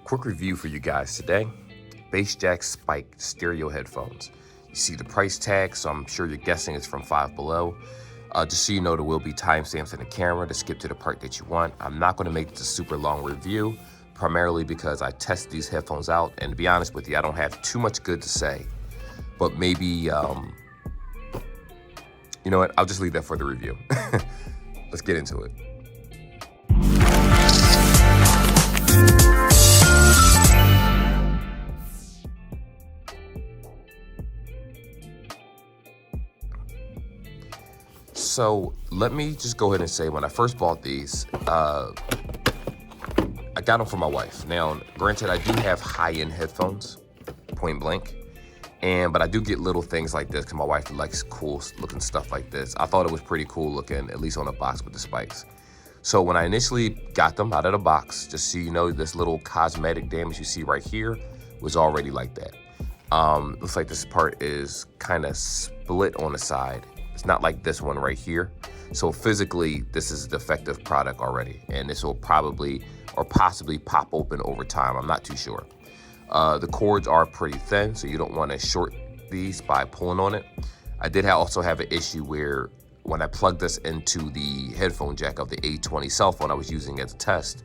Quick review for you guys today. Jaxx Spike stereo headphones. You see the price tag, so I'm sure you're guessing it's from Five Below. Just so you know, there will be timestamps in the camera to skip to the part that you want. I'm not going to make this a super long review, primarily because I tested these headphones out, and to be honest with you, I don't have too much good to say. But maybe, you know what, I'll just leave that for the review. Let's get into it. So let me just go ahead and say, when I first bought these, I got them for my wife. Now, granted, I do have high-end headphones, point blank, but I do get little things like this because my wife likes cool looking stuff like this. I thought it was pretty cool looking, at least on a box with the spikes. So when I initially got them out of the box, just so you know, this little cosmetic damage you see right here was already like that. Looks like this part is kind of split on the side. It's not like this one right here. So physically, this is a defective product already, and this will probably or possibly pop open over time. I'm not too sure. The cords are pretty thin, so you don't want to short these by pulling on it. I did also have an issue where when I plugged this into the headphone jack of the A20 cell phone I was using as a test,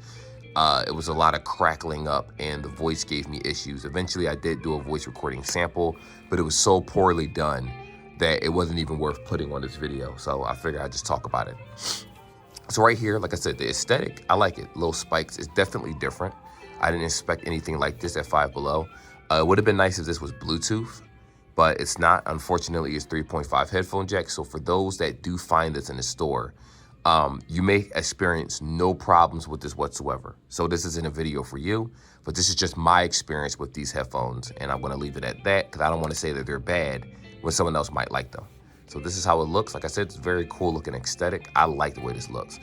it was a lot of crackling up and the voice gave me issues. Eventually, I did do a voice recording sample, but it was so poorly done that it wasn't even worth putting on this video. So I figured I'd just talk about it. So right here, like I said, the aesthetic, I like it. Little spikes is definitely different. I didn't expect anything like this at Five Below. It would have been nice if this was Bluetooth, but it's not. Unfortunately, it's 3.5 headphone jack. So for those that do find this in the store, you may experience no problems with this whatsoever. So this isn't a video for you, but this is just my experience with these headphones. And I'm gonna leave it at that because I don't wanna say that they're bad when someone else might like them. So this is how it looks. Like I said, it's very cool looking aesthetic. I like the way this looks.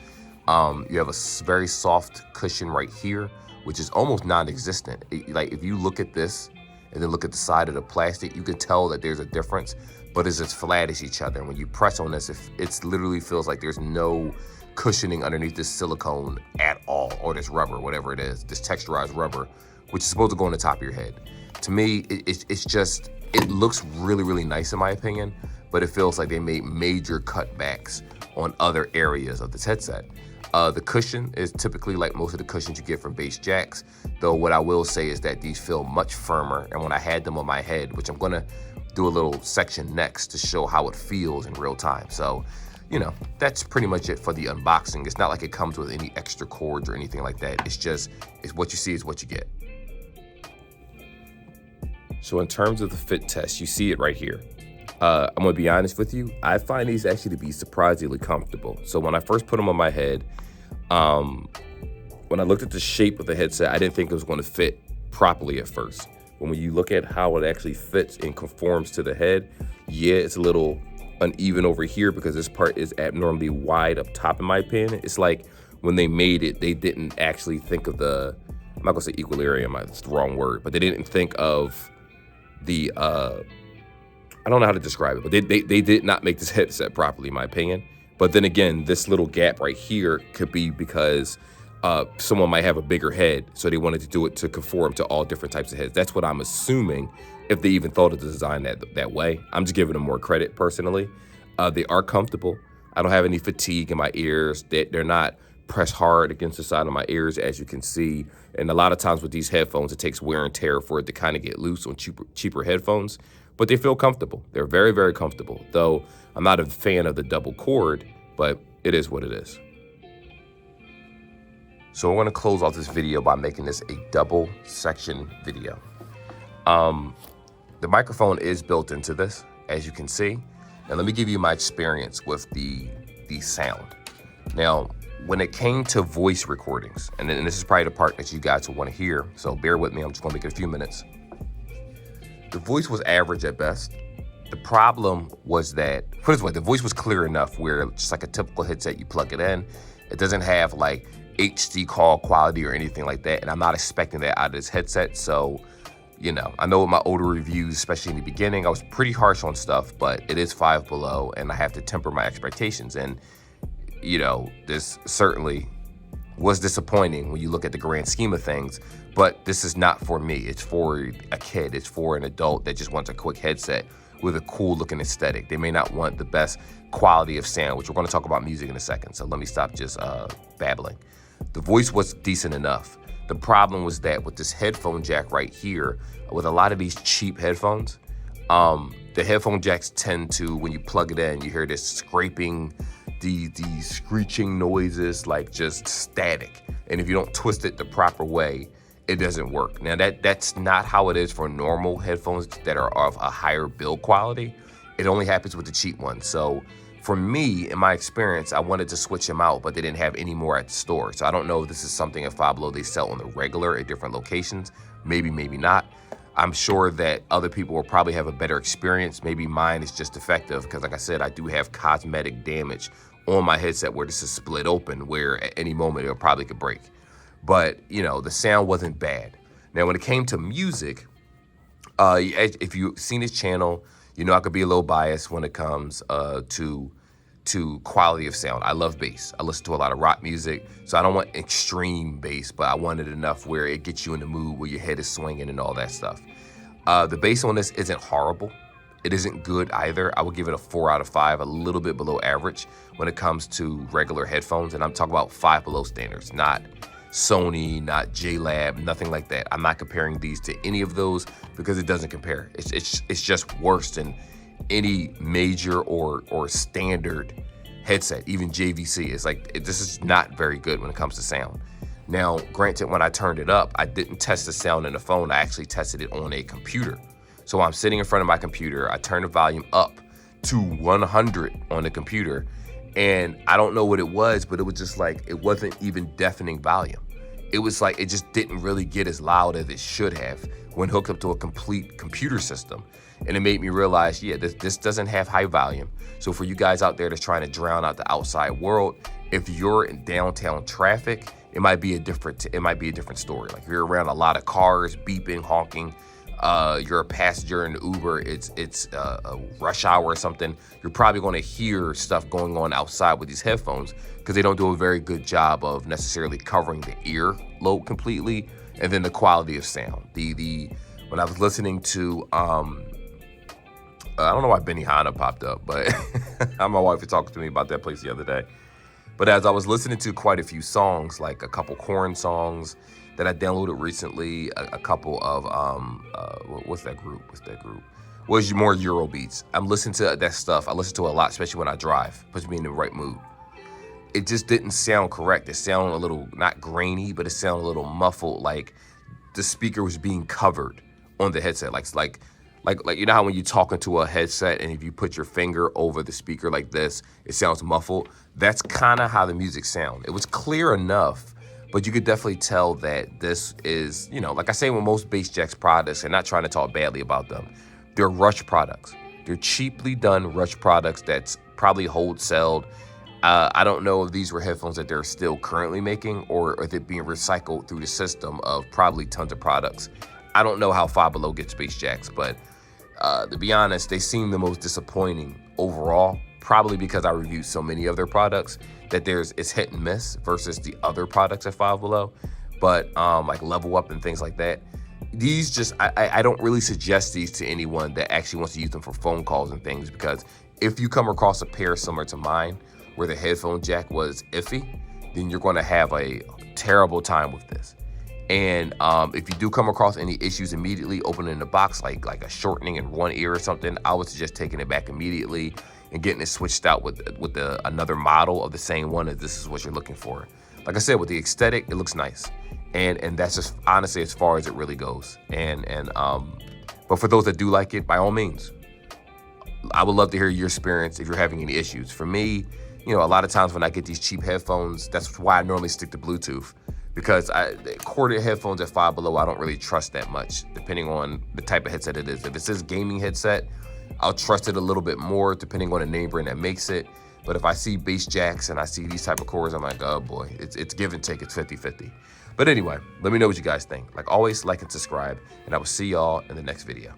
You have a very soft cushion right here, which is almost non-existent. Like if you look at this and then look at the side of the plastic, you can tell that there's a difference, but it's as flat as each other. And when you press on this, it literally feels like there's no cushioning underneath this silicone at all, or this rubber, whatever it is, this texturized rubber, which is supposed to go on the top of your head. To me, it's just, it looks really, really nice in my opinion, but it feels like they made major cutbacks on other areas of this headset. The cushion is typically like most of the cushions you get from Jaxx, though what I will say is that these feel much firmer, and when I had them on my head, which I'm gonna do a little section next to show how it feels in real time. So, you know, that's pretty much it for the unboxing. It's not like it comes with any extra cords or anything like that. It's just, it's what you see is what you get. So in terms of the fit test, you see it right here. I'm gonna be honest with you, I find these actually to be surprisingly comfortable. So when I first put them on my head, when I looked at the shape of the headset, I didn't think it was gonna fit properly at first. But when you look at how it actually fits and conforms to the head, yeah, it's a little uneven over here because this part is abnormally wide up top in my opinion. It's like when they made it, they didn't actually think of the, I'm not gonna say equilibrium, that's the wrong word, but they didn't think of the, I don't know how to describe it, but they did not make this headset properly, in my opinion. But then again, this little gap right here could be because someone might have a bigger head, so they wanted to do it to conform to all different types of heads. That's what I'm assuming, if they even thought of the design that way. I'm just giving them more credit personally. They are comfortable. I don't have any fatigue in my ears. They're not pressed hard against the side of my ears, as you can see. And a lot of times with these headphones, it takes wear and tear for it to kind of get loose on cheaper headphones. But they feel comfortable. They're very, very comfortable. Though I'm not a fan of the double cord, but it is what it is. So I want to close off this video by making this a double section video. The microphone is built into this, as you can see. And let me give you my experience with the sound. Now, when it came to voice recordings, and this is probably the part that you guys will want to hear, so bear with me, I'm just gonna make it a few minutes. The voice was average at best. The problem was that, put it this way, the voice was clear enough where just like a typical headset, you plug it in, it doesn't have like HD call quality or anything like that, and I'm not expecting that out of this headset. So, you know, I know with my older reviews, especially in the beginning, I was pretty harsh on stuff, but it is Five Below, and I have to temper my expectations. And, you know, this certainly was disappointing when you look at the grand scheme of things, but this is not for me. It's for a kid. It's for an adult that just wants a quick headset with a cool looking aesthetic. They may not want the best quality of sound, which we're going to talk about music in a second. So let me stop just babbling. The voice was decent enough. The problem was that with this headphone jack right here, with a lot of these cheap headphones, the headphone jacks tend to, when you plug it in, you hear this scraping, the screeching noises, like just static. And if you don't twist it the proper way, it doesn't work. Now that's not how it is for normal headphones that are of a higher build quality. It only happens with the cheap ones. So for me, in my experience, I wanted to switch them out, but they didn't have any more at the store. So I don't know if this is something at Five Below they sell on the regular at different locations. Maybe, maybe not. I'm sure that other people will probably have a better experience. Maybe mine is just defective because, like I said, I do have cosmetic damage on my headset where this is split open, where at any moment it probably could break. But, you know, the sound wasn't bad. Now, when it came to music, if you've seen his channel, you know I could be a little biased when it comes to quality of sound. I love bass. I listen to a lot of rock music, so I don't want extreme bass, but I want it enough where it gets you in the mood where your head is swinging and all that stuff. The bass on this isn't horrible. It isn't good either. I would give it a 4 out of 5, a little bit below average when it comes to regular headphones. And I'm talking about Five Below standards, not Sony, not JLab, nothing like that. I'm not comparing these to any of those because it doesn't compare. It's just worse than any major or standard headset, even JVC. It's like, this is not very good when it comes to sound. Now, granted, when I turned it up, I didn't test the sound in the phone. I actually tested it on a computer. So I'm sitting in front of my computer. I turn the volume up to 100 on the computer. And I don't know what it was, but it was just like, it wasn't even deafening volume. It was like, it just didn't really get as loud as it should have when hooked up to a complete computer system. And it made me realize, yeah, this doesn't have high volume. So for you guys out there that's trying to drown out the outside world, if you're in downtown traffic, it might be a different story. Like, you're around a lot of cars, beeping, honking. You're a passenger in the Uber, it's a rush hour or something, you're probably going to hear stuff going on outside with these headphones because they don't do a very good job of necessarily covering the ear lobe completely. And then the quality of sound. When I was listening to, I don't know why Benihana popped up, but my wife was talking to me about that place the other day. But as I was listening to quite a few songs, like a couple Korn songs that I downloaded recently, a couple of, what's that group? Well, it's more Euro beats. I'm listening to that stuff. I listen to it a lot, especially when I drive. Puts me in the right mood. It just didn't sound correct. It sounded a little, not grainy, but it sounded a little muffled, like the speaker was being covered on the headset. Like you know how when you talk into a headset and if you put your finger over the speaker like this, it sounds muffled? That's kind of how the music sound. It was clear enough, but you could definitely tell that this is, you know, like I say with most bass Jaxx products, and not trying to talk badly about them, they're rush products. They're cheaply done rush products that's probably wholesaled. I don't know if these were headphones that they're still currently making or if they're being recycled through the system of probably tons of products. I don't know how Five Below gets bass Jaxx, but to be honest, they seem the most disappointing overall, probably because I reviewed so many of their products that it's hit and miss versus the other products at Five Below. But like Level Up and things like that, these just, I don't really suggest these to anyone that actually wants to use them for phone calls and things, because if you come across a pair similar to mine where the headphone jack was iffy, then you're going to have a terrible time with this. And if you do come across any issues immediately opening the box, like a shortening in one ear or something, I would suggest taking it back immediately and getting it switched out with another model of the same one if this is what you're looking for. Like I said, with the aesthetic, it looks nice. And that's just honestly as far as it really goes. But for those that do like it, by all means, I would love to hear your experience if you're having any issues. For me, you know, a lot of times when I get these cheap headphones, that's why I normally stick to Bluetooth, because corded headphones at Five Below, I don't really trust that much, depending on the type of headset it is. If it says gaming headset, I'll trust it a little bit more, depending on the name brand that makes it. But if I see bass Jaxx and I see these type of cords, I'm like, oh boy, it's give and take, it's 50-50. But anyway, let me know what you guys think. Like always, like and subscribe, and I will see y'all in the next video.